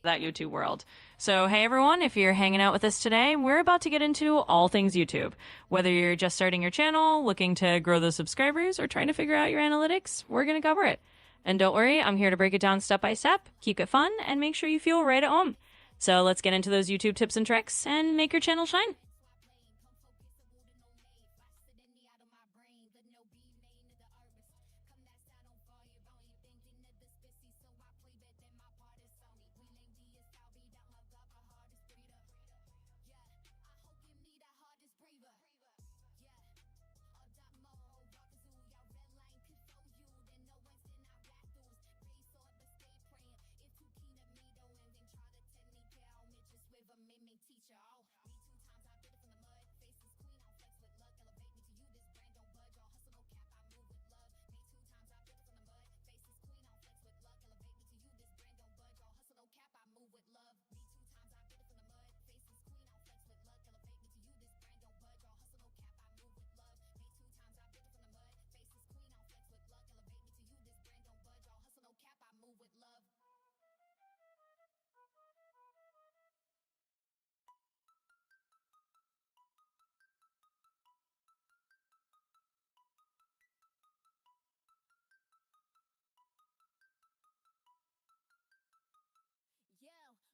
That YouTube world. So hey everyone, if you're hanging out with us today, we're about to get into all things YouTube. Whether you're just starting your channel, looking to grow those subscribers, or trying to figure out your analytics, we're going to cover it. And don't worry, I'm here to break it down step by step, keep it fun, and make sure you feel right at home. So let's get into those YouTube tips and tricks and make your channel shine.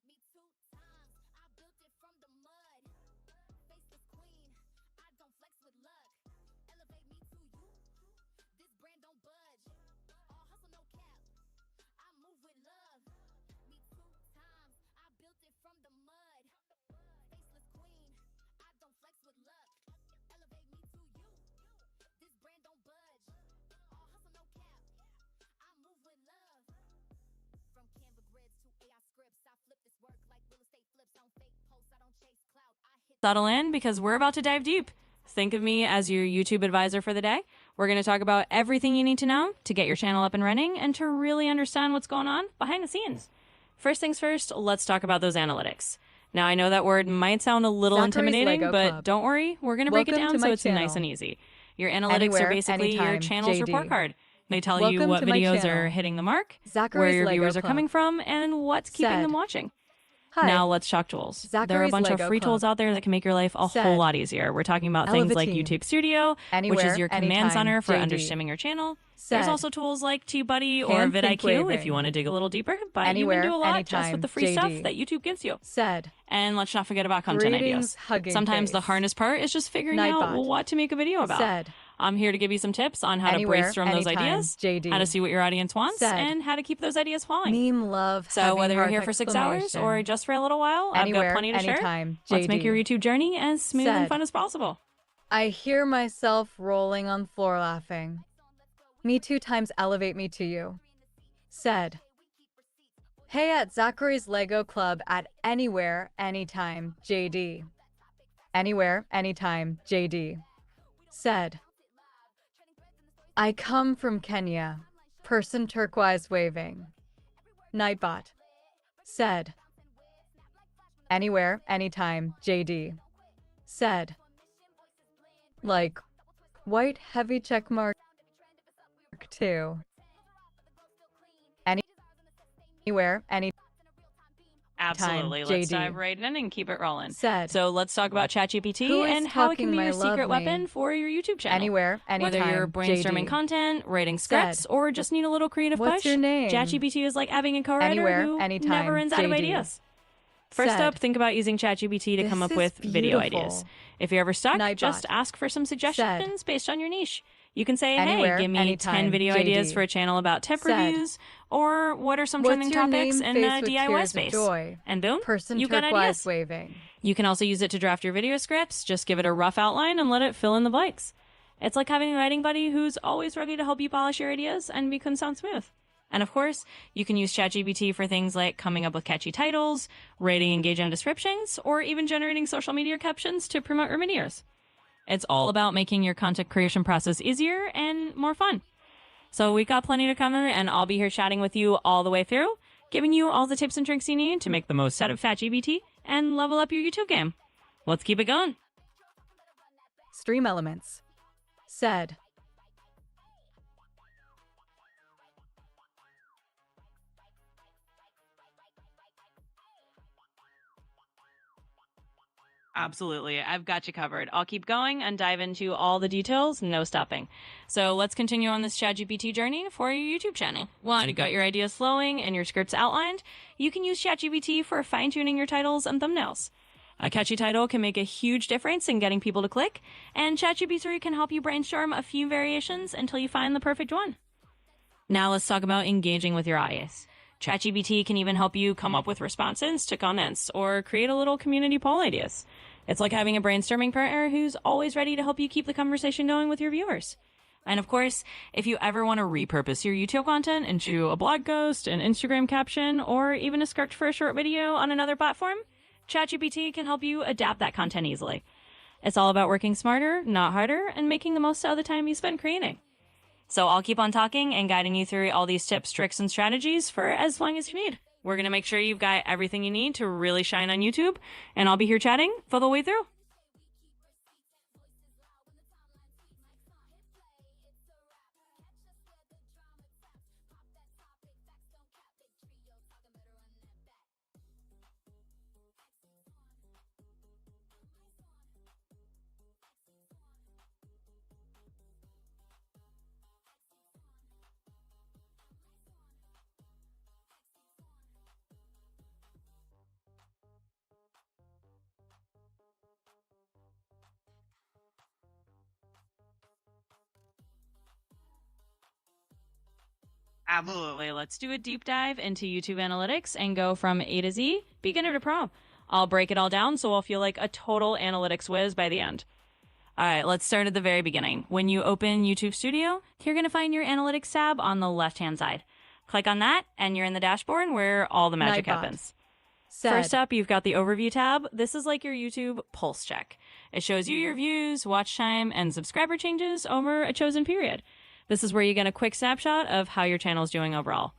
Me two times, I built it from the mud. Faceless queen, I don't flex with luck. Elevate me to you, this brand don't budge. All hustle, no cap, I move with love. Me two times, I built it from the mud. Faceless queen, I don't flex with luck. Elevate me to you, this brand don't budge. All hustle, no cap, I move with love. From Canva grids to AI scripts, I flip this work like real estate flips on fake posts. I don't chase clout. I hit. Settle in because we're about to dive deep. Think of me as your YouTube advisor for the day. We're going to talk about everything you need to know to get your channel up and running and to really understand what's going on behind the scenes. First things first, let's talk about those analytics. Now, I know that word might sound a little intimidating, but don't worry, we're going to break it down so it's nice and easy. Your analytics are basically your channel's report card. They tell you what videos are hitting the mark, where your viewers are coming from, and what's keeping them watching. Now let's talk tools. There are a bunch of free tools out there that can make your life a whole lot easier. We're talking about things like YouTube Studio, which is your command center for understanding your channel. There's also tools like TBuddy or vidIQ if you want to dig a little deeper, but you can do a lot just with the free stuff that YouTube gives you. And let's not forget about content ideas. Sometimes the hardest part is just figuring out what to make a video about. I'm here to give you some tips on how to brainstorm those ideas, how to see what your audience wants, and how to keep those ideas flowing. So whether you're here for 6 hours or just for a little while, I've got plenty to share. Let's make your YouTube journey as smooth and fun as possible. I hear myself rolling on the floor laughing. Me two times elevate me to you. Said. Hey at Zachary's Lego Club at anywhere, anytime, JD. Anywhere, anytime, JD. Said. I come from Kenya. Person turquoise waving. Nightbot. Said. Anywhere, anytime, JD. Said. Like, white heavy check mark 2. Anywhere, anytime. Absolutely. Let's dive right in and keep it rolling. Said. So let's talk about ChatGPT and how it can be your secret weapon for your YouTube channel. Anywhere, anytime. Whether you're brainstorming content, writing scripts, or just need a little creative push, What's your name? ChatGPT is like having a co-writer who never runs out of ideas. First up, think about using ChatGPT to come up with video ideas. If you're ever stuck, just ask for some suggestions based on your niche. You can say, hey, give me 10 video ideas for a channel about tip reviews, or what are some trending topics in the DIY space? And boom, you got ideas. You can also use it to draft your video scripts. Just give it a rough outline and let it fill in the blanks. It's like having a writing buddy who's always ready to help you polish your ideas and make them sound smooth. And of course, you can use ChatGPT for things like coming up with catchy titles, rating engaging descriptions, or even generating social media captions to promote your videos. It's all about making your content creation process easier and more fun. So we got plenty to cover, and I'll be here chatting with you all the way through. giving you all the tips and tricks you need to make the most out of ChatGPT and level up your YouTube game. Let's keep it going. Stream elements. Said. Absolutely. I've got you covered. I'll keep going and dive into all the details, no stopping. So let's continue on this ChatGPT journey for your YouTube channel. Once you got your ideas flowing and your scripts outlined, you can use ChatGPT for fine-tuning your titles and thumbnails. A catchy title can make a huge difference in getting people to click, and ChatGPT can help you brainstorm a few variations until you find the perfect one. Now let's talk about engaging with your audience. ChatGPT can even help you come up with responses to comments or create a little community poll ideas. It's like having a brainstorming partner who's always ready to help you keep the conversation going with your viewers. And of course, if you ever want to repurpose your YouTube content into a blog post, an Instagram caption, or even a script for a short video on another platform, ChatGPT can help you adapt that content easily. It's all about working smarter, not harder, and making the most out of the time you spend creating. So I'll keep on talking and guiding you through all these tips, tricks, and strategies for as long as you need. We're going to make sure you've got everything you need to really shine on YouTube, and I'll be here chatting for the way through. Absolutely. Let's do a deep dive into YouTube analytics and go from A to Z, beginner to pro. I'll break it all down so I'll feel like a total analytics whiz by the end. All right, let's start at the very beginning. When you open YouTube Studio, you're going to find your analytics tab on the left-hand side. Click on that, and you're in the dashboard where all the magic Nightbot. happens. Said. First up, you've got the overview tab. This is like your YouTube pulse check. It shows you your views, watch time, and subscriber changes over a chosen period. This is where you get a quick snapshot of how your channel is doing overall.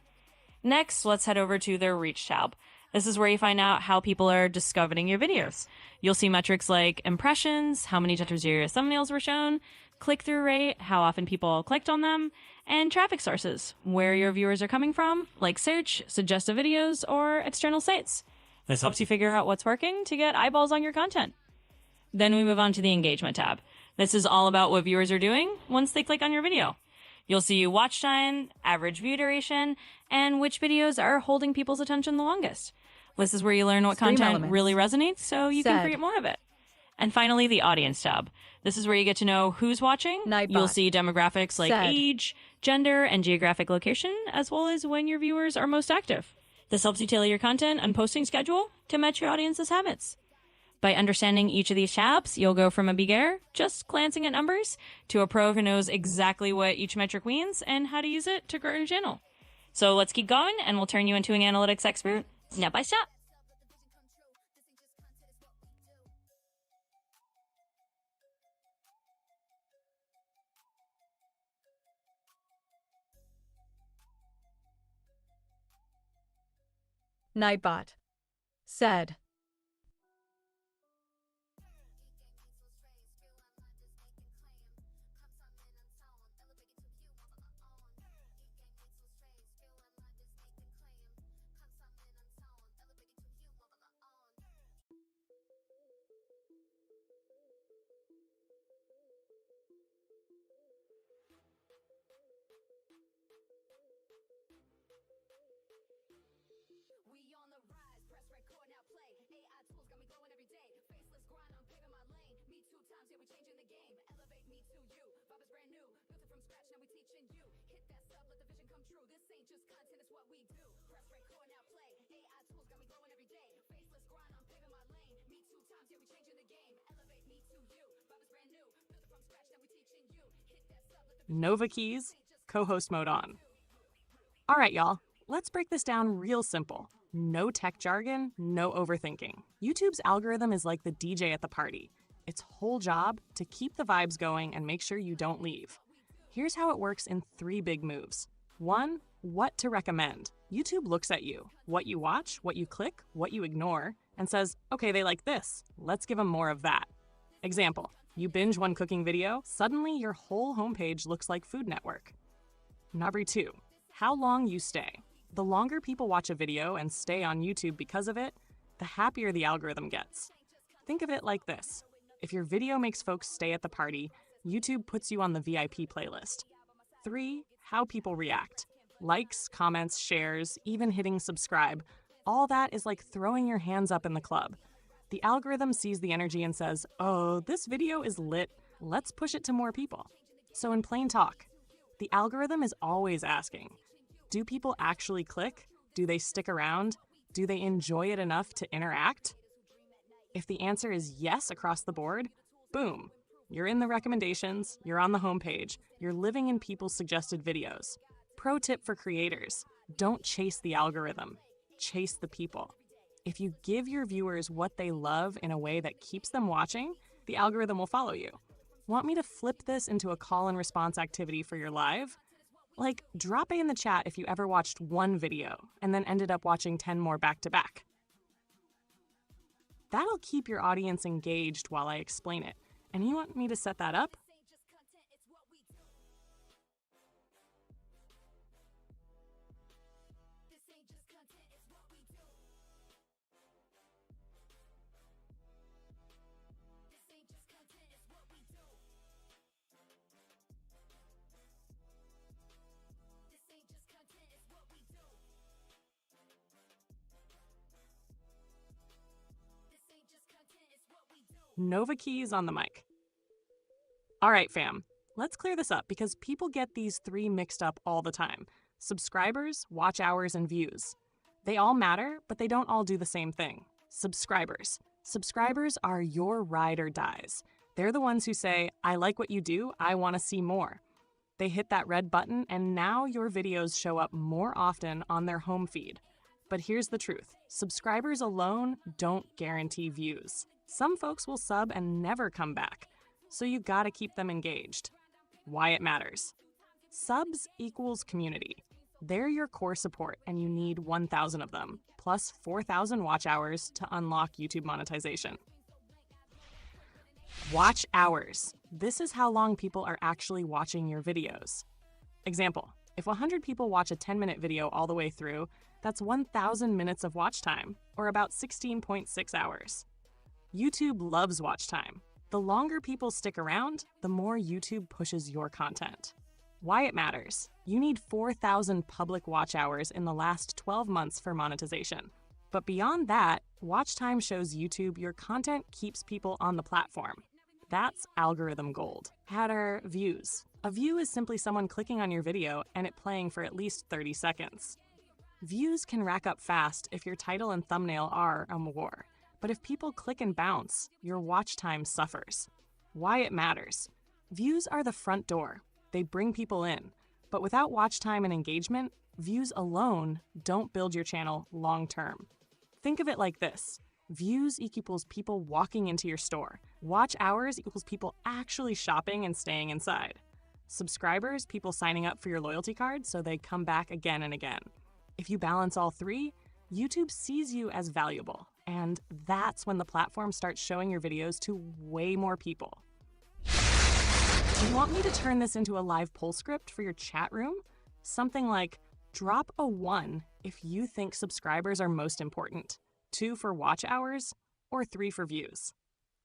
Next, let's head over to the Reach tab. This is where you find out how people are discovering your videos. You'll see metrics like impressions, how many times your thumbnails were shown, click-through rate, how often people clicked on them, and traffic sources, where your viewers are coming from, like search, suggested videos, or external sites. This helps you figure out what's working to get eyeballs on your content. Then we move on to the engagement tab. This is all about what viewers are doing once they click on your video. You'll see watch time, average view duration, and which videos are holding people's attention the longest. This is where you learn what Stream content elements. really resonates so you can Said. create more of it. And finally, the audience tab. This is where you get to know who's watching. Nightbot. You'll see demographics like Said. age, gender, and geographic location, as well as when your viewers are most active. This helps you tailor your content and posting schedule to match your audience's habits. By understanding each of these tabs, you'll go from a beginner, just glancing at numbers, to a pro who knows exactly what each metric means and how to use it to grow your channel. So let's keep going, and we'll turn you into an analytics expert step by step. Nightbot. Said. We on the rise, press record, now play. AI tools got me glowing every day. Faceless grind, I'm paving my lane. Me 2 times, yeah, we changing the game. Elevate me to you. Vibe is brand new. Built it from scratch, now we teaching you. Hit that sub, let the vision come true. This ain't just content, it's what we do. Press record, now play. AI tools got me glowing every day. Faceless grind, I'm paving my lane. Me 2 times, yeah, we changing the game. Elevate me to you. Vibe is brand new. Built it from scratch, now we teaching you. Hit that sub, let the Nova keys, co-host mode on. All right, y'all, let's break this down real simple. No tech jargon, no overthinking. YouTube's algorithm is like the DJ at the party. Its whole job to keep the vibes going and make sure you don't leave. Here's how it works in 3 big moves. 1. What to recommend. YouTube looks at you, what you watch, what you click, what you ignore, and says, okay, they like this. Let's give them more of that. Example, you binge one cooking video, suddenly your whole homepage looks like Food Network. Number 2, how long you stay. The longer people watch a video and stay on YouTube because of it, the happier the algorithm gets. Think of it like this. If your video makes folks stay at the party, YouTube puts you on the VIP playlist. 3, how people react. Likes, comments, shares, even hitting subscribe. All that is like throwing your hands up in the club. The algorithm sees the energy and says, oh, this video is lit. Let's push it to more people. So in plain talk, the algorithm is always asking, do people actually click? Do they stick around? Do they enjoy it enough to interact? If the answer is yes across the board, boom, you're in the recommendations, you're on the homepage, you're living in people's suggested videos. Pro tip for creators, don't chase the algorithm, chase the people. If you give your viewers what they love in a way that keeps them watching, the algorithm will follow you. Want me to flip this into a call and response activity for your live? Like, drop A in the chat if you ever watched one video and then ended up watching 10 more back to back. That'll keep your audience engaged while I explain it. And you want me to set that up? Nova Keys on the mic. All right, fam, let's clear this up because people get these 3 mixed up all the time. Subscribers, watch hours, and views. They all matter, but they don't all do the same thing. Subscribers. Subscribers are your ride or dies. They're the ones who say, I like what you do, I want to see more. They hit that red button, and now your videos show up more often on their home feed. But here's the truth. Subscribers alone don't guarantee views. Some folks will sub and never come back, so you gotta keep them engaged. Why it matters. Subs equals community. They're your core support, and you need 1,000 of them, plus 4,000 watch hours to unlock YouTube monetization. Watch hours. This is how long people are actually watching your videos. Example, if 100 people watch a 10-minute video all the way through, that's 1,000 minutes of watch time, or about 16.6 hours. YouTube loves watch time. The longer people stick around, the more YouTube pushes your content. Why it matters. You need 4,000 public watch hours in the last 12 months for monetization. But beyond that, watch time shows YouTube your content keeps people on the platform. That's algorithm gold. Header views. A view is simply someone clicking on your video and it playing for at least 30 seconds. Views can rack up fast if your title and thumbnail are a war. But if people click and bounce, your watch time suffers. Why it matters. Views are the front door. They bring people in. But without watch time and engagement, views alone don't build your channel long term. Think of it like this. Views equals people walking into your store. Watch hours equals people actually shopping and staying inside. Subscribers, people signing up for your loyalty card so they come back again and again. If you balance all 3, YouTube sees you as valuable. And that's when the platform starts showing your videos to way more people. Do you want me to turn this into a live poll script for your chat room? Something like, drop a 1 if you think subscribers are most important, 2 for watch hours, or 3 for views.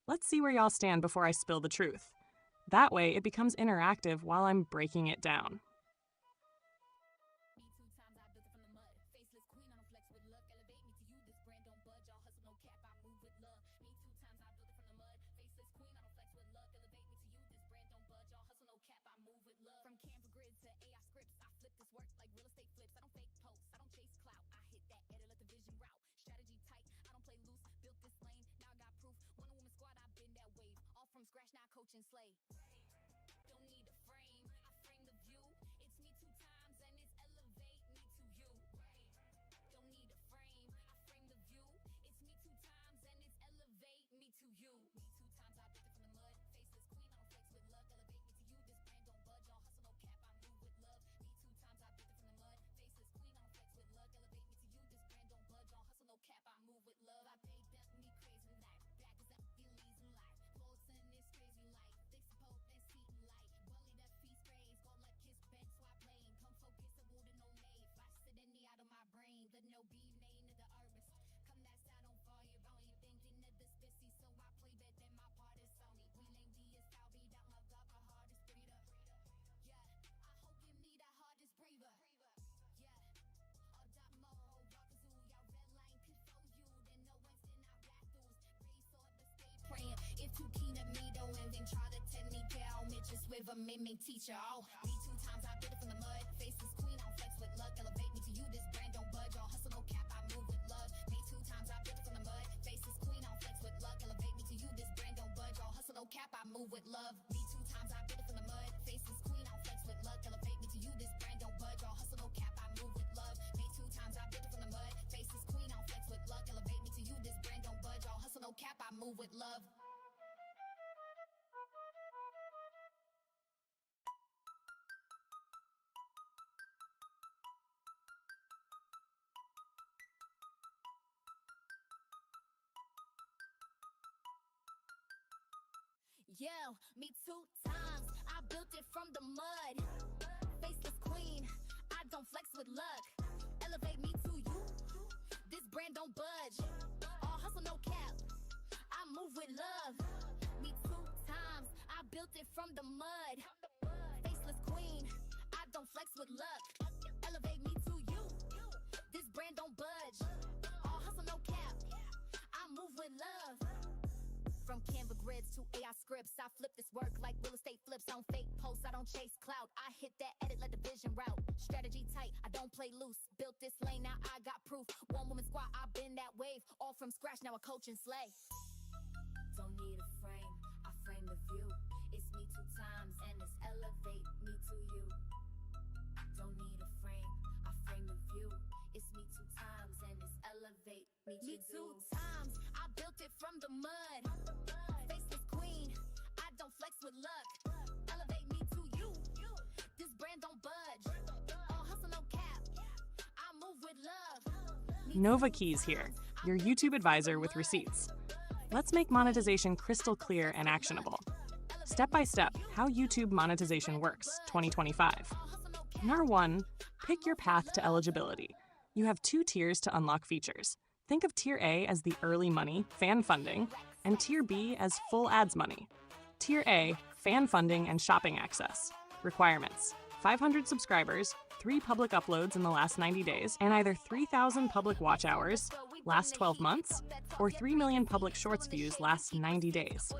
Let's see where y'all stand before I spill the truth. That way, it becomes interactive while I'm breaking it down. And slay. Don't need a frame, I frame the view. It's me 2 times and it's elevate me to you. Don't need a frame, I frame the view. It's me 2 times and it's elevate me to you. Me 2 times I built it from the mud. Faceless queen, I don't flex with luck. Elevate me to you. This brand don't budge, y'all hustle no cap. I move with love. Me 2 times I built it from the with a miming teacher. Oh, me 2 times I built it from the mud. Faceless queen, I flex with luck. Elevate me to you, this brand don't budge. All hustle, no cap, I move with love. Me 2 times I built it from the mud. Faceless queen, I flex with luck. Elevate me to you, this brand don't budge. All hustle, no cap, I move with love. Me 2 times I built it from the mud. Faceless queen, I flex with luck. Elevate me to you, this brand don't budge. All hustle, no cap, I move with love. Me 2 times I built it from the mud. Faceless queen, I flex with luck. Elevate me to you, this brand don't budge. All hustle, no cap, I move with love. Yeah, me 2 times, I built it from the mud. Faceless queen, I don't flex with luck. Elevate me to you, this brand don't budge. All hustle, no cap, I move with love. Me 2 times, I built it from the mud. Faceless queen, I don't flex with luck. Elevate me to you, this brand don't budge. All hustle, no cap, I move with love. From Canva grids to AI scripts, I flip this work like real estate flips. I don't fake posts, I don't chase clout. I hit that edit, let the vision route. Strategy tight, I don't play loose. Built this lane, now I got proof. One woman squad, I've been that wave. All from scratch, now I coach and slay. Don't need a frame, I frame the view. It's me 2 times and it's elevate me to you. Don't need a frame, I frame the view. It's me 2 times and it's elevate me to 2 times, I built it from the mud. Faceless queen, I don't flex with luck. Elevate me to you, this brand don't budge. All hustle, no cap, I move with love. Nova Keys here, your YouTube advisor with receipts. Let's make monetization crystal clear and actionable. Step by step, how YouTube monetization works, 2025. Nar 1, pick your path to eligibility. You have 2 tiers to unlock features. Think of Tier A as the early money, fan funding, and Tier B as full ads money. Tier A, fan funding and shopping access. Requirements: 500 subscribers, 3 public uploads in the last 90 days, and either 3,000 public watch hours last 12 months, or 3 million public shorts views last 90 days.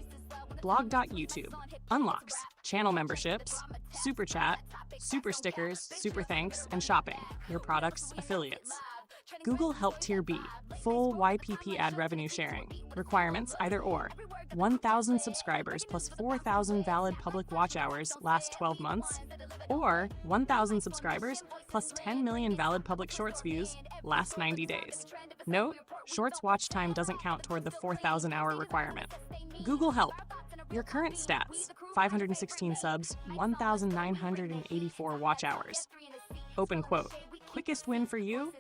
Blog.YouTube unlocks channel memberships, super chat, super stickers, super thanks, and shopping, your products' affiliates. Google Help Tier B, full YPP ad revenue sharing. Requirements either or. 1,000 subscribers plus 4,000 valid public watch hours last 12 months, or 1,000 subscribers plus 10 million valid public shorts views last 90 days. Note, shorts watch time doesn't count toward the 4,000 hour requirement. Google Help. Your current stats: 516 subs, 1,984 watch hours. Open quote. Quickest win for you?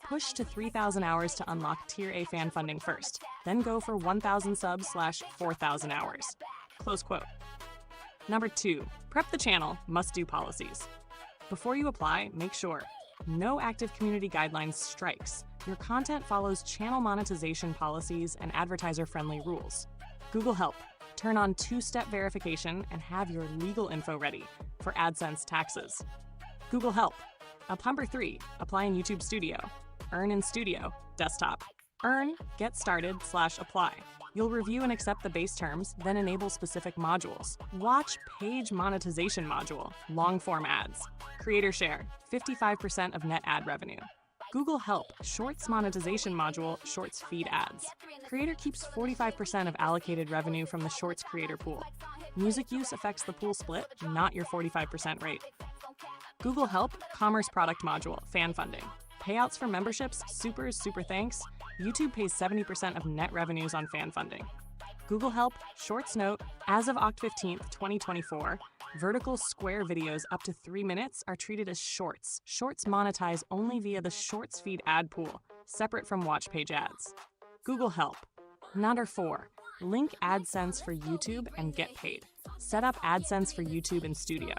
Push to 3,000 hours to unlock Tier A fan funding first, then go for 1,000 subs / 4,000 hours. Close quote. Number 2, prep the channel, must-do policies. Before you apply, make sure no active community guidelines strikes. Your content follows channel monetization policies and advertiser-friendly rules. Google Help. Turn on 2-step verification and have your legal info ready for AdSense taxes. Google Help. Number 3, apply in YouTube Studio. Earn in Studio, desktop. Earn, get started / apply. You'll review and accept the base terms, then enable specific modules. Watch page monetization module, long-form ads. Creator share, 55% of net ad revenue. Google Help, Shorts monetization module, Shorts feed ads. Creator keeps 45% of allocated revenue from the Shorts creator pool. Music use affects the pool split, not your 45% rate. Google Help, Commerce product module, fan funding. Payouts for memberships, supers, super thanks. YouTube pays 70% of net revenues on fan funding. Google Help, Shorts note, as of Oct 15th, 2024, vertical square videos up to 3 minutes are treated as shorts. Shorts monetize only via the Shorts feed ad pool, separate from watch page ads. Google Help. Number 4, link AdSense for YouTube and get paid. Set up AdSense for YouTube in Studio.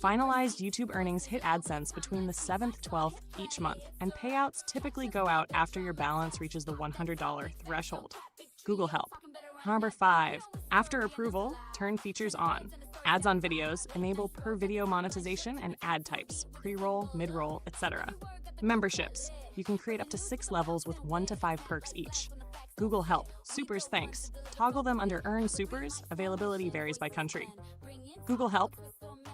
Finalized YouTube earnings hit AdSense between the 7th, 12th each month, and payouts typically go out after your balance reaches the $100 threshold. Google Help. Number 5, after approval, turn features on. Ads on videos enable per video monetization and ad types, pre-roll, mid-roll, etc. Memberships. You can create up to 6 levels with 1 to 5 perks each. Google Help. Supers thanks. Toggle them under Earn Supers. Availability varies by country. Google Help.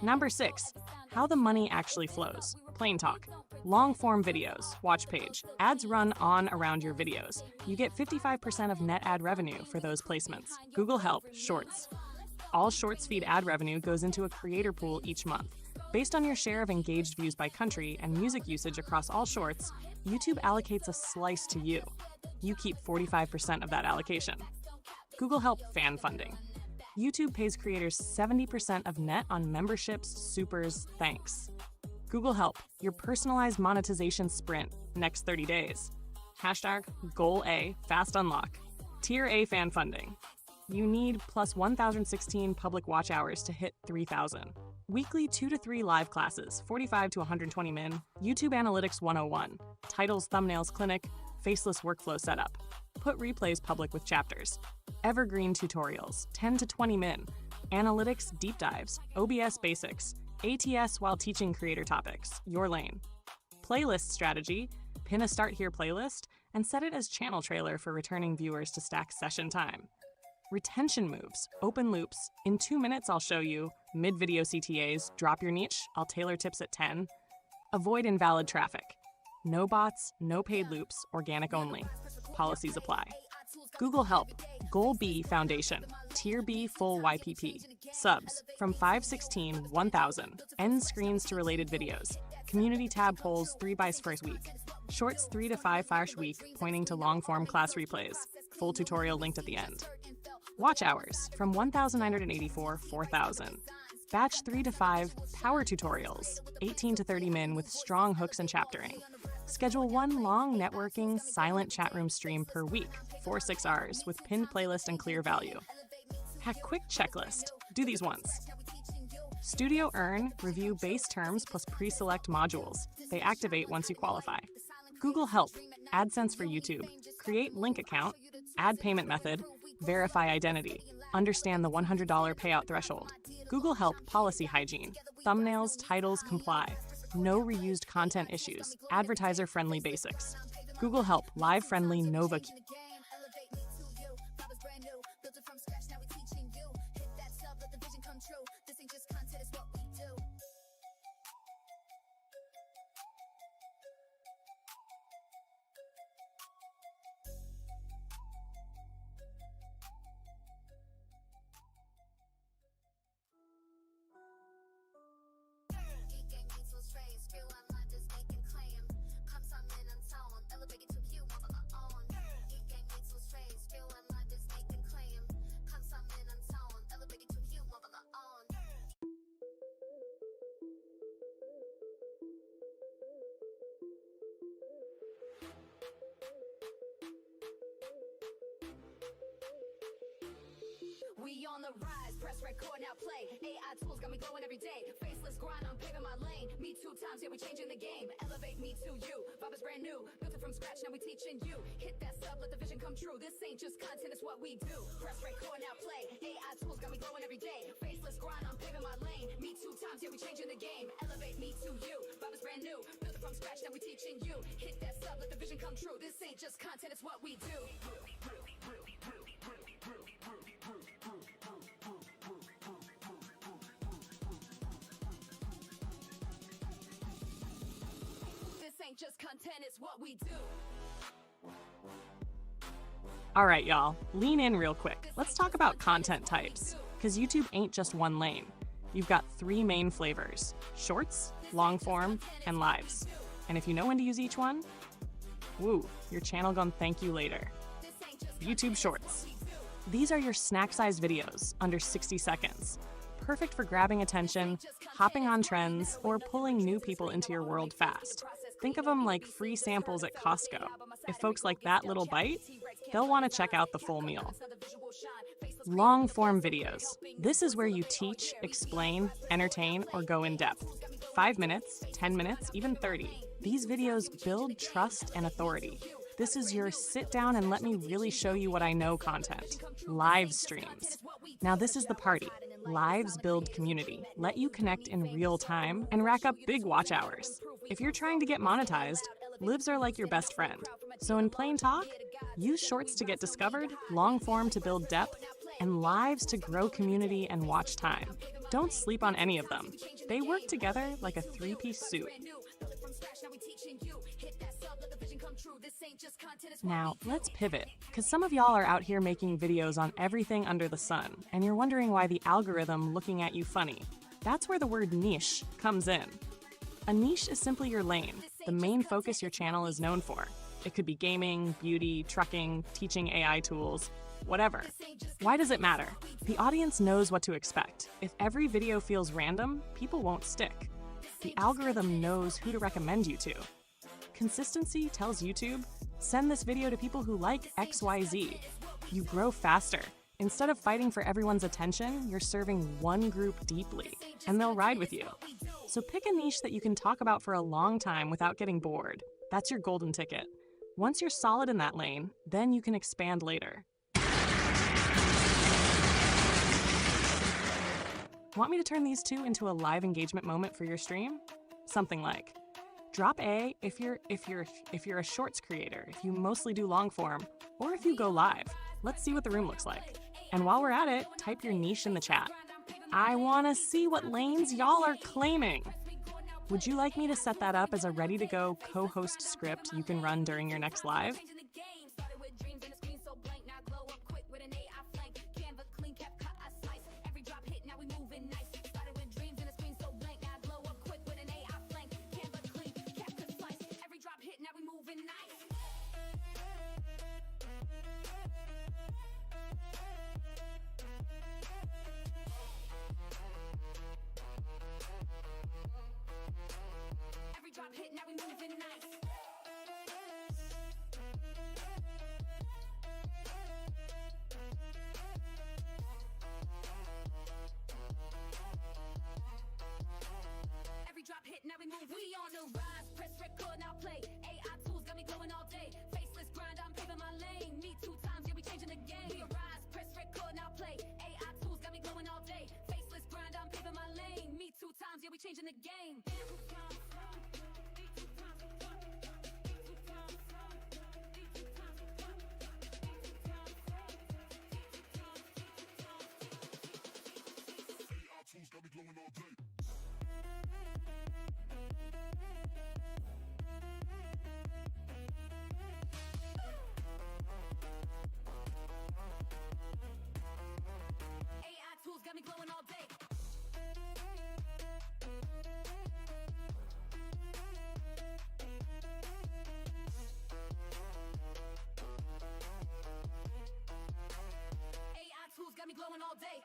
Number 6, how the money actually flows. Plain talk. Long-form videos, watch page. Ads run on around your videos. You get 55% of net ad revenue for those placements. Google Help, Shorts. All Shorts feed ad revenue goes into a creator pool each month. Based on your share of engaged views by country and music usage across all Shorts, YouTube allocates a slice to you. You keep 45% of that allocation. Google Help Fan Funding. YouTube pays creators 70% of net on memberships, supers, thanks. Google Help, your personalized monetization sprint, next 30 days. Hashtag Goal A, Fast Unlock. Tier A Fan Funding. You need plus 1,016 public watch hours to hit 3,000. Weekly 2 to 3 live classes, 45 to 120 min. YouTube Analytics 101. Titles, thumbnails, clinic. Faceless workflow setup. Put replays public with chapters. Evergreen tutorials, 10 to 20 min. Analytics deep dives. OBS basics. ATS while teaching creator topics. Your lane. Playlist strategy. Pin a Start Here playlist and set it as channel trailer for returning viewers to stack session time. Retention moves, open loops. In 2 minutes, I'll show you. Mid-video CTAs, drop your niche, I'll tailor tips at 10. Avoid invalid traffic. No bots, no paid loops, organic only. Policies apply. Google Help, Goal B Foundation, Tier B Full YPP. Subs, from 516, 1,000. End screens to related videos. Community tab polls 3 by first week. Shorts 3 to 5 first week, pointing to long-form class replays. Full tutorial linked at the end. Watch hours, from 1,984, 4,000. Batch 3 to 5, power tutorials, 18 to 30 min with strong hooks and chaptering. Schedule 1 long networking Silent Chatroom stream per week, 4-6 hours, with pinned playlist and clear value. Hack quick checklist, do these once. Studio Earn, review base terms plus pre-select modules. They activate once you qualify. Google Help, AdSense for YouTube, create link account, add payment method, verify identity, understand the $100 payout threshold. Google Help Policy Hygiene, thumbnails, titles, comply. No reused content issues, advertiser-friendly basics. Google Help Live-friendly Nova. We on the rise, press record, now play. AI tools got me glowing every day. Faceless grind, I'm paving my lane. Me 2 times, yeah, we changing the game. Elevate me to you. Vibe is brand new, built it from scratch, now we teaching you. Hit that sub, let the vision come true. This ain't just content, it's what we do. Press record, now play. AI tools got me glowing every day. Faceless grind, I'm paving my lane. Me 2 times, yeah, we changing the game. Elevate me to you. Vibe is brand new, built it from scratch, now we teaching you. Hit that sub, let the vision come true. This ain't just content, it's what we do. Ain't just content, it's what we do. All right, y'all, lean in real quick. Let's talk about content types, because YouTube ain't just one lane. You've got 3 main flavors: shorts, long form, and lives. And if you know when to use each one, woo, your channel gonna thank you later. YouTube Shorts. These are your snack-sized videos, under 60 seconds. Perfect for grabbing attention, hopping on trends, or pulling new people into your world fast. Think of them like free samples at Costco. If folks like that little bite, they'll want to check out the full meal. Long-form videos. This is where you teach, explain, entertain, or go in depth. 5 minutes, 10 minutes, even 30. These videos build trust and authority. This is your sit down and let me really show you what I know content. Live streams. Now this is the party. Lives build community, let you connect in real time, and rack up big watch hours. If you're trying to get monetized, lives are like your best friend. So in plain talk, use shorts to get discovered, long form to build depth, and lives to grow community and watch time. Don't sleep on any of them. They work together like a three-piece suit. Now, let's pivot, because some of y'all are out here making videos on everything under the sun, and you're wondering why the algorithm looking at you funny. That's where the word niche comes in. A niche is simply your lane, the main focus your channel is known for. It could be gaming, beauty, trucking, teaching AI tools, whatever. Why does it matter? The audience knows what to expect. If every video feels random, people won't stick. The algorithm knows who to recommend you to. Consistency tells YouTube, send this video to people who like XYZ. You grow faster. Instead of fighting for everyone's attention, you're serving one group deeply, and they'll ride with you. So pick a niche that you can talk about for a long time without getting bored. That's your golden ticket. Once you're solid in that lane, then you can expand later. Want me to turn these two into a live engagement moment for your stream? Something like, drop A if you're a shorts creator, if you mostly do long form, or if you go live. Let's see what the room looks like. And while we're at it, type your niche in the chat. I wanna see what lanes y'all are claiming. Would you like me to set that up as a ready-to-go co-host script you can run during your next live? Drop hit, now we moving nice. Every drop hit, now we move. We on the rise, press record, now play. AI tools got me glowing all day. Faceless grind, I'm paving my lane. Me 2 times, yeah, we changing the game. We arise, press record, now play. AI tools got me glowing all day. Faceless grind, I'm paving my lane. Me 2 times, yeah, we changing the game. AI tools got me glowing all day. AI tools got me glowing all day.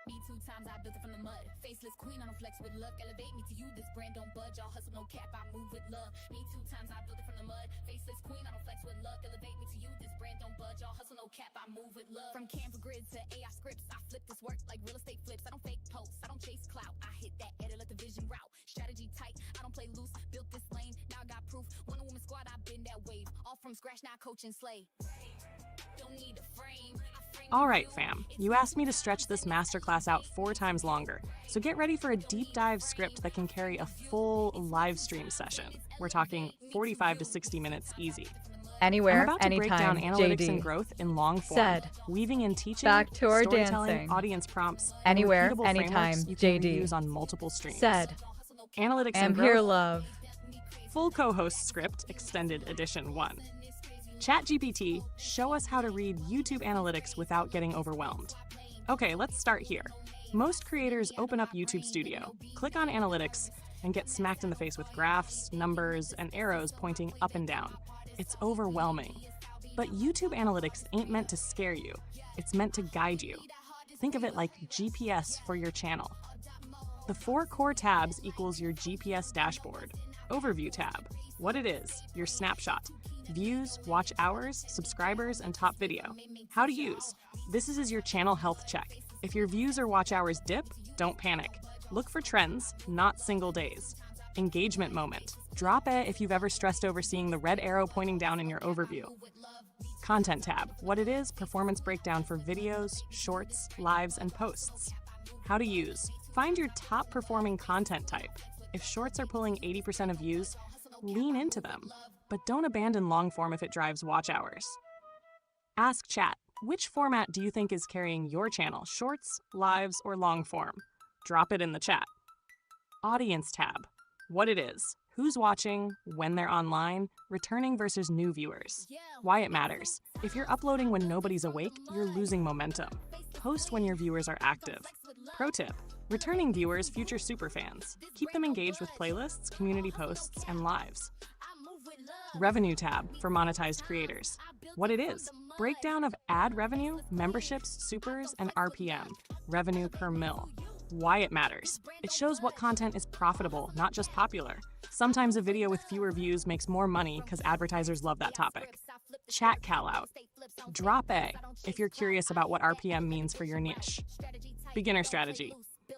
Me 2 times, I built it from the mud. Faceless queen, I don't flex with luck. Elevate me to you, this brand don't budge. Y'all hustle, no cap, I move with love. Me 2 times, I built it from the mud. Faceless queen, I don't flex with luck. Elevate me to you, this brand don't budge. Y'all hustle, no cap, I move with love. From Canva grid to AI scripts, I flip this work like real estate flips. I don't fake posts, I don't chase clout. I hit that edit, let the vision route. Strategy tight, I don't play loose. Built this lane, now I got proof. Wonder Woman squad, I've been that wave. All from scratch, now coach and slay. Don't need a frame. All right, fam, you asked me to stretch this masterclass out 4 times longer, so get ready for a deep dive script that can carry a full live stream session. We're talking 45 to 60 minutes easy. Anywhere, I'm about to break anytime, down analytics JD. and growth in long form, Said. weaving in teaching, Back to our storytelling, dancing. audience prompts, Anywhere, and repeatable anytime, frameworks you can JD. reuse on multiple streams. Said. Analytics Am and here, growth, love. full co-host script, extended edition 1. ChatGPT, show us how to read YouTube analytics without getting overwhelmed. Okay, let's start here. Most creators open up YouTube Studio, click on analytics, and get smacked in the face with graphs, numbers, and arrows pointing up and down. It's overwhelming. But YouTube analytics ain't meant to scare you. It's meant to guide you. Think of it like GPS for your channel. The 4 core tabs equals your GPS dashboard. Overview tab, what it is, your snapshot. Views, watch hours, subscribers, and top video. How to use. This is your channel health check. If your views or watch hours dip, don't panic. Look for trends, not single days. Engagement moment. Drop it if you've ever stressed over seeing the red arrow pointing down in your overview. Content tab. What it is, performance breakdown for videos, shorts, lives, and posts. How to use. Find your top performing content type. If shorts are pulling 80% of views, lean into them, but don't abandon long form if it drives watch hours. Ask chat, which format do you think is carrying your channel, shorts, lives, or long form? Drop it in the chat. Audience tab, what it is, who's watching, when they're online, returning versus new viewers. Why it matters. If you're uploading when nobody's awake, you're losing momentum. Post when your viewers are active. Pro tip, returning viewers, future superfans. Keep them engaged with playlists, community posts, and lives. Revenue tab for monetized creators. What it is, breakdown of ad revenue, memberships, supers, and RPM, revenue per mil. Why it matters. It shows what content is profitable, not just popular. Sometimes a video with fewer views makes more money because advertisers love that topic. Chat call out. Drop A if you're curious about what RPM means for your niche. Beginner strategy.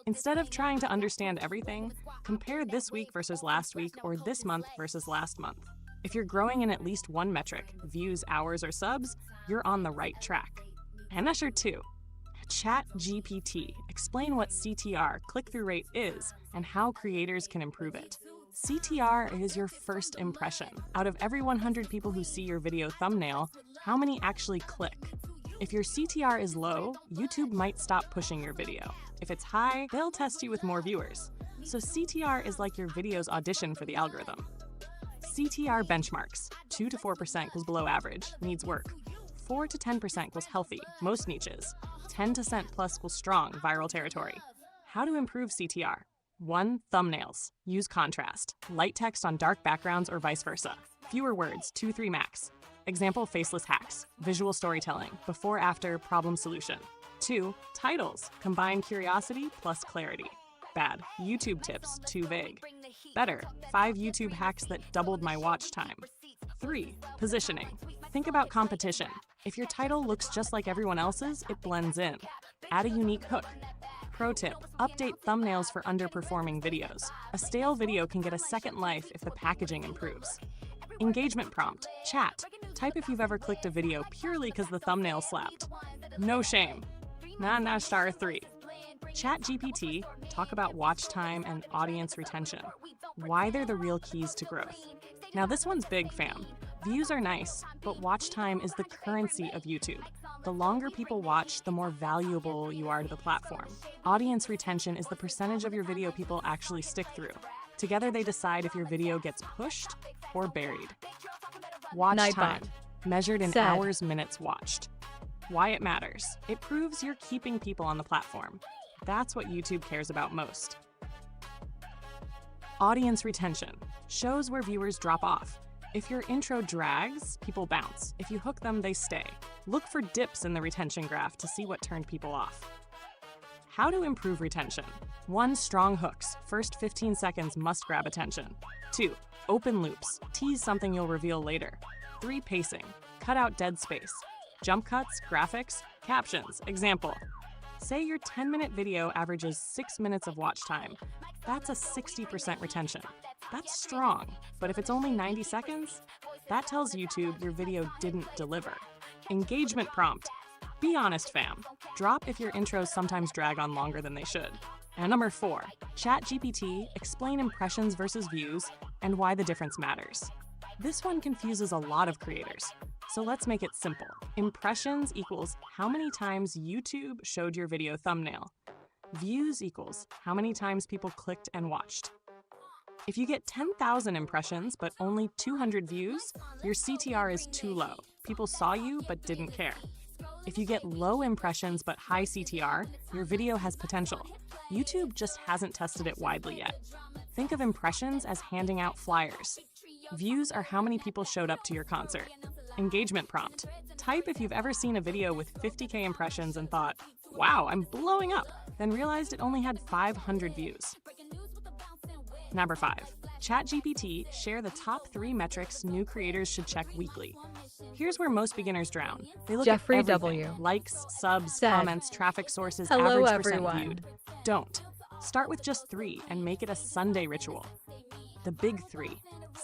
Instead of trying to understand everything, compare this week versus last week or this month versus last month. If you're growing in at least one metric, views, hours, or subs, you're on the right track. And Usher 2. Chat GPT. Explain what CTR, click-through rate, is and how creators can improve it. CTR is your first impression. Out of every 100 people who see your video thumbnail, how many actually click? If your CTR is low, YouTube might stop pushing your video. If it's high, they'll test you with more viewers. So CTR is like your video's audition for the algorithm. CTR benchmarks. 2 to 4% goes below average, needs work. 4 to 10% goes healthy, most niches. 10% plus goes strong, viral territory. How to improve CTR. 1. Thumbnails. Use contrast. Light text on dark backgrounds or vice versa. Fewer words, 2-3 max. Example, faceless hacks. Visual storytelling. Before, after, problem solution. 2. Titles. Combine curiosity plus clarity. Bad. YouTube tips, too vague. Better. 5 YouTube hacks that doubled my watch time. 3. Positioning. Think about competition. If your title looks just like everyone else's, it blends in. Add a unique hook. Pro tip, update thumbnails for underperforming videos. A stale video can get a second life if the packaging improves. Engagement prompt, chat. Type if you've ever clicked a video purely because the thumbnail slapped. No shame. Nah, star 3. Chat GPT, talk about watch time and audience retention. Why they're the real keys to growth. Now this one's big, fam. Views are nice, but watch time is the currency of YouTube. The longer people watch, the more valuable you are to the platform. Audience retention is the percentage of your video people actually stick through. Together they decide if your video gets pushed or buried. Watch Nightbot. time, measured in Said. hours, minutes watched. Why it matters. It proves you're keeping people on the platform. That's what YouTube cares about most. Audience retention shows where viewers drop off. If your intro drags, people bounce. If you hook them, they stay. Look for dips in the retention graph to see what turned people off. How to improve retention. 1. Strong hooks. First 15 seconds must grab attention. 2. Open loops. Tease something you'll reveal later. 3. Pacing. Cut out dead space. Jump cuts, graphics, captions. Example. Say your 10-minute video averages 6 minutes of watch time. That's a 60% retention. That's strong, but if it's only 90 seconds, that tells YouTube your video didn't deliver. Engagement prompt. Be honest, fam. Drop if your intros sometimes drag on longer than they should. And number 4, ChatGPT, explain impressions versus views and why the difference matters. This one confuses a lot of creators, so let's make it simple. Impressions equals how many times YouTube showed your video thumbnail. Views equals how many times people clicked and watched. If you get 10,000 impressions but only 200 views, your CTR is too low. People saw you but didn't care. If you get low impressions but high CTR, your video has potential. YouTube just hasn't tested it widely yet. Think of impressions as handing out flyers. Views are how many people showed up to your concert. Engagement prompt. Type if you've ever seen a video with 50K impressions and thought, wow, I'm blowing up, then realized it only had 500 views. Number 5, ChatGPT, share the top 3 metrics new creators should check weekly. Here's where most beginners drown. They look Jeffrey at everything. W. Likes, subs, Said. comments, traffic sources, Hello, average percent everyone. viewed. Don't. Start with just 3 and make it a Sunday ritual. The big 3.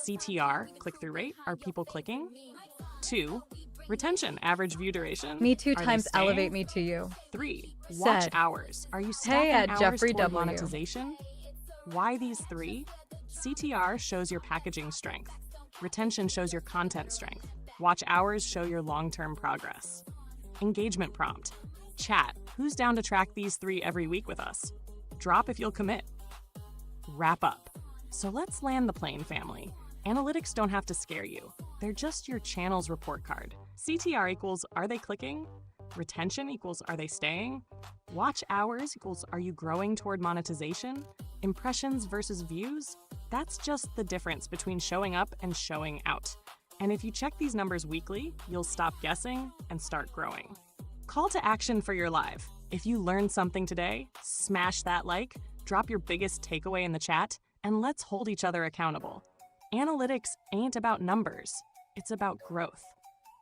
CTR, click-through rate, are people clicking? 2. Retention, average view duration. Me too Are they times staying? elevate me to you. 3. Watch Said. hours. Are you Hey, stacking at hours Jeffrey toward W. monetization? Why these three? CTR shows your packaging strength. Retention shows your content strength. Watch hours show your long-term progress. Engagement prompt. Chat, who's down to track these three every week with us? Drop if you'll commit. Wrap up. So let's land the plane, family. Analytics don't have to scare you. They're just your channel's report card. CTR equals, are they clicking? Retention equals, are they staying? Watch hours equals, are you growing toward monetization? Impressions versus views? That's just the difference between showing up and showing out. And if you check these numbers weekly, you'll stop guessing and start growing. Call to action for your live. If you learned something today, smash that like, drop your biggest takeaway in the chat, and let's hold each other accountable. Analytics ain't about numbers, it's about growth.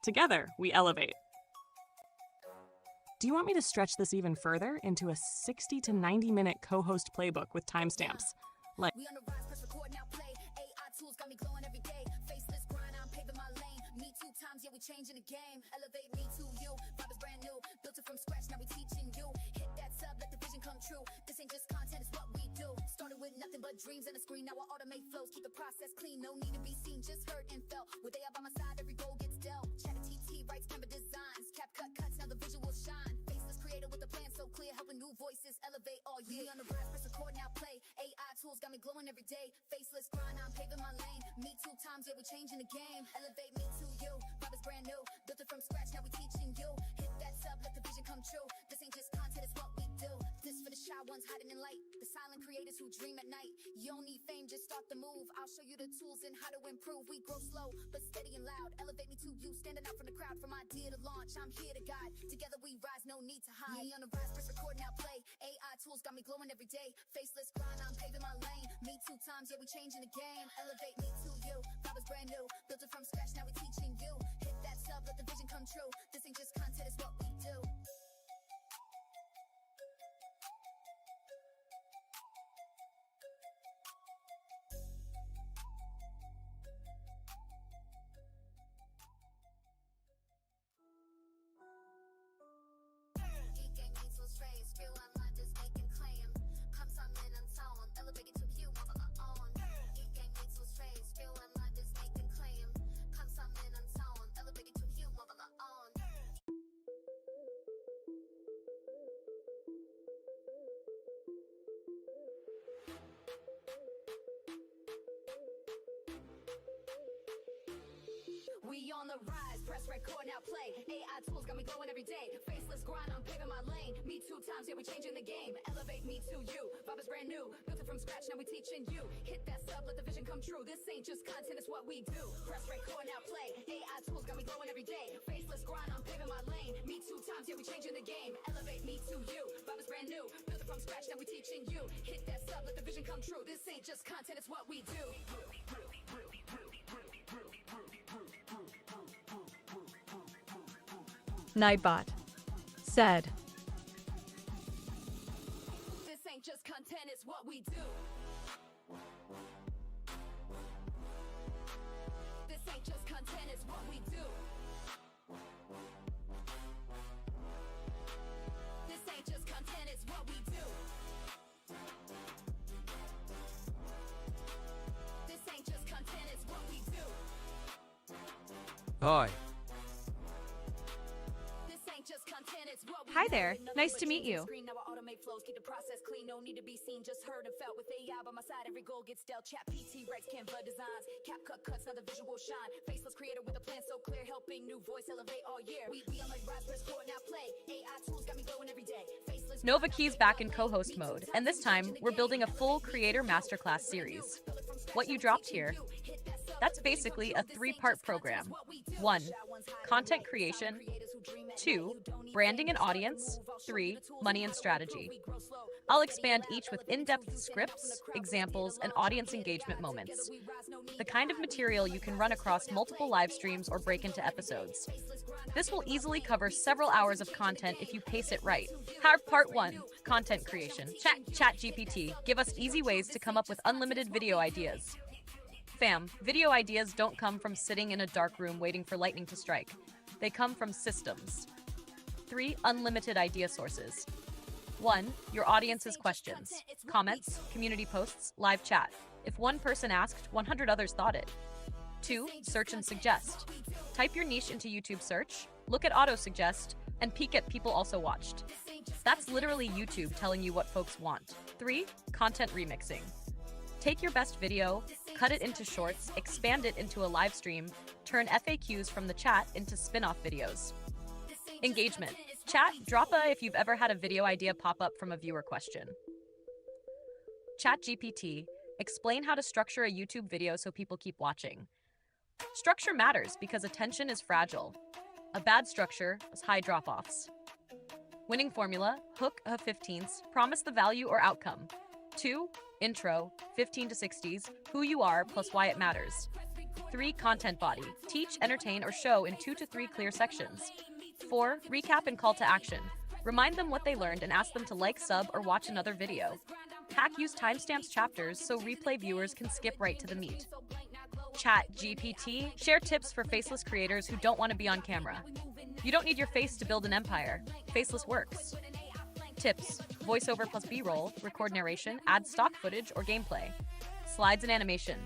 Together, we elevate. Do you want me to stretch this even further into a 60 to 90 minute co-host playbook with timestamps? Like, We on the rise, press record now play. AI tools got me glowing every day. Faceless grind, I'm paving my lane. Me 2 times, yeah, we changing the game. Elevate me to you. Vibe is brand new. Built it from scratch, now we teaching you. Hit that sub, let the vision come true. This ain't just content, it's what we do. Started with nothing but dreams and a screen. Now I automate flows, keep the process clean. No need to be seen, just heard and felt. With AI by my side, every goal gets dealt. Chat TT writes Canva designs. Cap cut cuts, now the visual shine. Faceless creator with a plan so clear, helping new voices elevate all year. We on the rise, press record now play. AI tools got me glowing every day. Faceless grind, I'm paving my lane. Me 2 times, yeah, we changing the game. Elevate me to you. Vibe is brand new. Built it from scratch, now we teaching you. Hit that sub, let the vision come true. This ain't just content, it's what we do. This for the shy ones hiding in light. The silent creators who dream at night. You don't need fame, just start the move. I'll show you the tools and how to improve. We grow slow, but steady and loud. Elevate me to you, standing out from the crowd. From idea to launch, I'm here to guide. Together we rise, no need to hide. Me on the rise, press record now play. AI tools got me glowing every day. Faceless grind, I'm paving my lane. Me 2 times, yeah, we changing the game. Elevate me to you. Vibe is brand new. Built it from scratch, now we teaching you. Hit that sub, let the vision come true. This ain't just content, it's what we do. Geek game needs to stray. Skill online, just making claim. Come some in and sound. Elevate it to you, mother on. Geek game needs to stray. Skill online, just making claim. Come some in and sound. Elevate it to you, mother on. We on the rise, press record now play. AI tools got me glowing every day. Faceless grind, I'm paving my lane. Me 2 times, yeah, we changing the game. Elevate me to you. Vibe is brand new. Built it from scratch, now we teaching you. Hit that sub, let the vision come true. This ain't just content, it's what we do. Press record now play. AI tools got me glowing every day. Faceless grind, I'm paving my lane. Me 2 times, yeah, we changing the game. Elevate me to you. Vibe is brand new. Built it from scratch, now we teaching you. Hit that sub, let the vision come true. This ain't just content, it's what we do. Nightbot said. This ain't just content, it's what we do. This ain't just content, it's what we do. This ain't just content, it's what we do. This ain't just content, it's what we do. Hi. This ain't just content, it's what we Hi do. there. Nothing Nice but to meet change the you. screen, now I automate flows, keep the process clean. No need to be seen, just heard and felt. With AI by my side, every goal gets dealt. Chat PT writes Canva designs. Cap cut cuts, now the visual shine. Faceless creator with a plan so clear, helping new voice elevate all year. We on the rise, press forward now play. AI tools got me glowing every day. Faceless Nova Key's back in co-host mode, and this time we're building a full creator masterclass series. What you dropped here, that's basically a 3-part program. 1. Content creation. 2. Branding and audience. 3. Money and strategy. I'll expand each with in-depth scripts, examples, and audience engagement moments. The kind of material you can run across multiple live streams or break into episodes. This will easily cover several hours of content if you pace it right. Part 1, content creation. ChatGPT, give us easy ways to come up with unlimited video ideas. Fam, video ideas don't come from sitting in a dark room waiting for lightning to strike. They come from systems. 3. Unlimited idea sources. 1. Your audience's questions. Comments, community posts, live chat. If one person asked, 100 others thought it. 2. Search and suggest. Type your niche into YouTube search, look at auto-suggest, and peek at people also watched. That's literally YouTube telling you what folks want. 3. Content remixing. Take your best video, cut it into shorts, expand it into a live stream, turn FAQs from the chat into spin-off videos. Engagement. Chat, drop a if you've ever had a video idea pop up from a viewer question. ChatGPT. Explain how to structure a YouTube video so people keep watching. Structure matters because attention is fragile. A bad structure is high drop-offs. Winning formula, hook of 15ths, promise the value or outcome. 2. Intro, 15 to 60s, who you are plus why it matters. 3. Content body, teach, entertain, or show in 2 to 3 clear sections. 4. Recap and call to action. Remind them what they learned and ask them to like, sub, or watch another video. Hack use timestamps chapters so replay viewers can skip right to the meat. ChatGPT. Share tips for faceless creators who don't want to be on camera. You don't need your face to build an empire. Faceless works. Tips. Voiceover plus B-roll, record narration, add stock footage or gameplay. Slides and animation.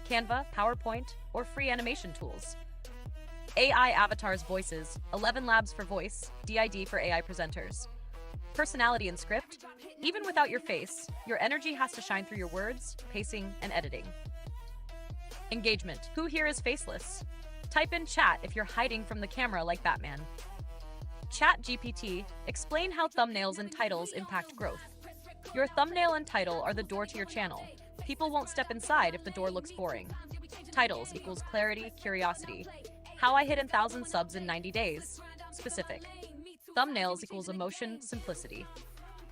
Canva, PowerPoint, or free animation tools. AI avatars voices, 11 labs for voice, DID for AI presenters. Personality and script. Even without your face, your energy has to shine through your words, pacing, and editing. Engagement. Who here is faceless? Type in chat if you're hiding from the camera like Batman. ChatGPT. Explain how thumbnails and titles impact growth. Your thumbnail and title are the door to your channel. People won't step inside if the door looks boring. Titles equals clarity, curiosity. How I hit 1,000 subs in 90 days. Specific. Thumbnails equals emotion, simplicity.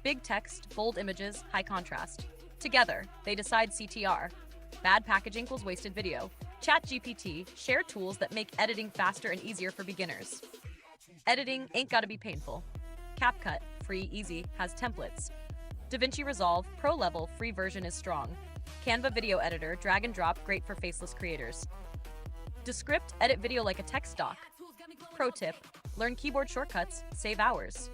Big text, bold images, high contrast. Together, they decide CTR. Bad packaging equals wasted video. ChatGPT. Share tools that make editing faster and easier for beginners. Editing ain't gotta be painful. CapCut, free, easy, has templates. DaVinci Resolve, pro level, free version is strong. Canva video editor, drag and drop, great for faceless creators. Descript, edit video like a text doc. Pro tip, learn keyboard shortcuts, save hours.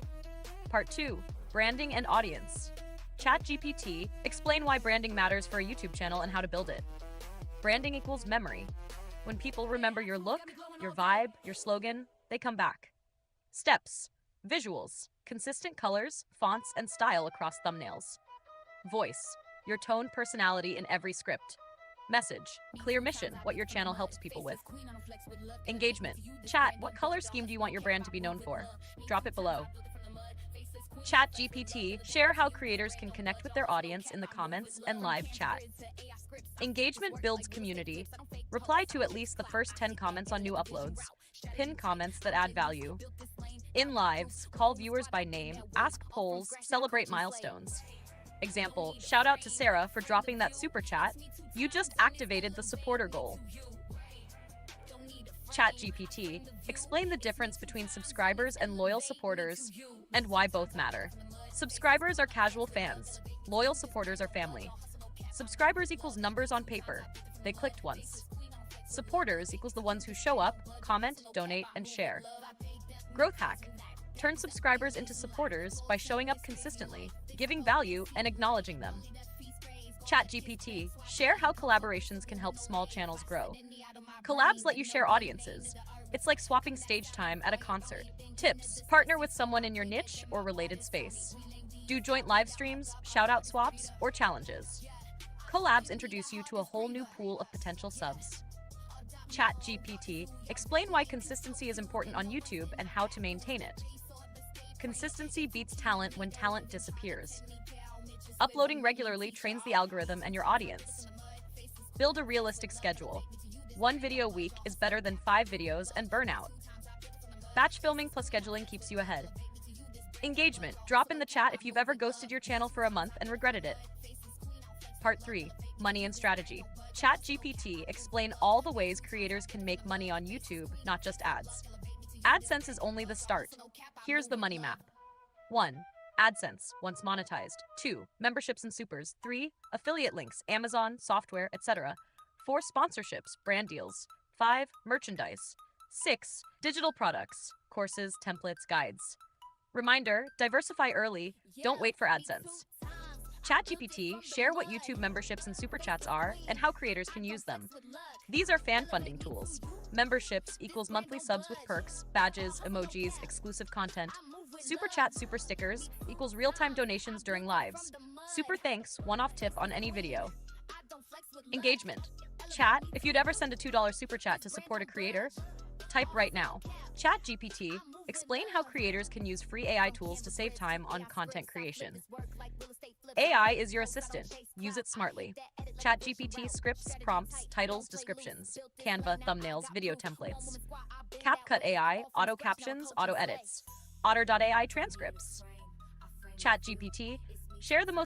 Part 2, branding and audience. ChatGPT. Explain why branding matters for a YouTube channel and how to build it. Branding equals memory. When people remember your look, your vibe, your slogan, they come back. Steps. Visuals. Consistent colors, fonts, and style across thumbnails. Voice. Your tone, personality in every script. Message. Clear mission, what your channel helps people with. Engagement. Chat. What color scheme do you want your brand to be known for? Drop it below. ChatGPT. Share how creators can connect with their audience in the comments and live chat. Engagement builds community. Reply to at least the first 10 comments on new uploads. Pin comments that add value. In lives, call viewers by name, ask polls, celebrate milestones. Example, shout out to Sarah for dropping that super chat. You just activated the supporter goal. ChatGPT. Explain the difference between subscribers and loyal supporters and why both matter. Subscribers are casual fans. Loyal supporters are family. Subscribers equals numbers on paper. They clicked once. Supporters equals the ones who show up, comment, donate, and share. Growth hack. Turn subscribers into supporters by showing up consistently, giving value, and acknowledging them. ChatGPT. Share how collaborations can help small channels grow. Collabs let you share audiences. It's like swapping stage time at a concert. Tips. Partner with someone in your niche or related space. Do joint live streams, shout-out swaps, or challenges. Collabs introduce you to a whole new pool of potential subs. ChatGPT. Explain why consistency is important on YouTube and how to maintain it. Consistency beats talent when talent disappears. Uploading regularly trains the algorithm and your audience. Build a realistic schedule. 1 video a week is better than 5 videos and burnout. Batch filming plus scheduling keeps you ahead. Engagement. Drop in the chat if you've ever ghosted your channel for a month and regretted it. Part 3. Money and strategy. ChatGPT. Explain all the ways creators can make money on YouTube, not just ads. AdSense is only the start. Here's the money map. 1. AdSense, once monetized. 2. Memberships and supers. 3. Affiliate links, Amazon, software, etc. 4. Sponsorships, brand deals. 5. Merchandise. 6. Digital products, courses, templates, guides. Reminder, diversify early, don't wait for AdSense. ChatGPT, share what YouTube memberships and super chats are and how creators can use them. These are fan funding tools. Memberships equals monthly subs with perks, badges, emojis, exclusive content. Super chat super stickers equals real-time donations during lives. Super thanks, one-off tip on any video. Engagement. Chat, if you'd ever send a $2 super chat to support a creator, type right now. ChatGPT, explain how creators can use free AI tools to save time on content creation. AI is your assistant. Use it smartly. ChatGPT scripts, prompts, titles, descriptions. Canva, thumbnails, video templates. CapCut AI, auto captions, auto edits. Otter.ai transcripts. ChatGPT, share the most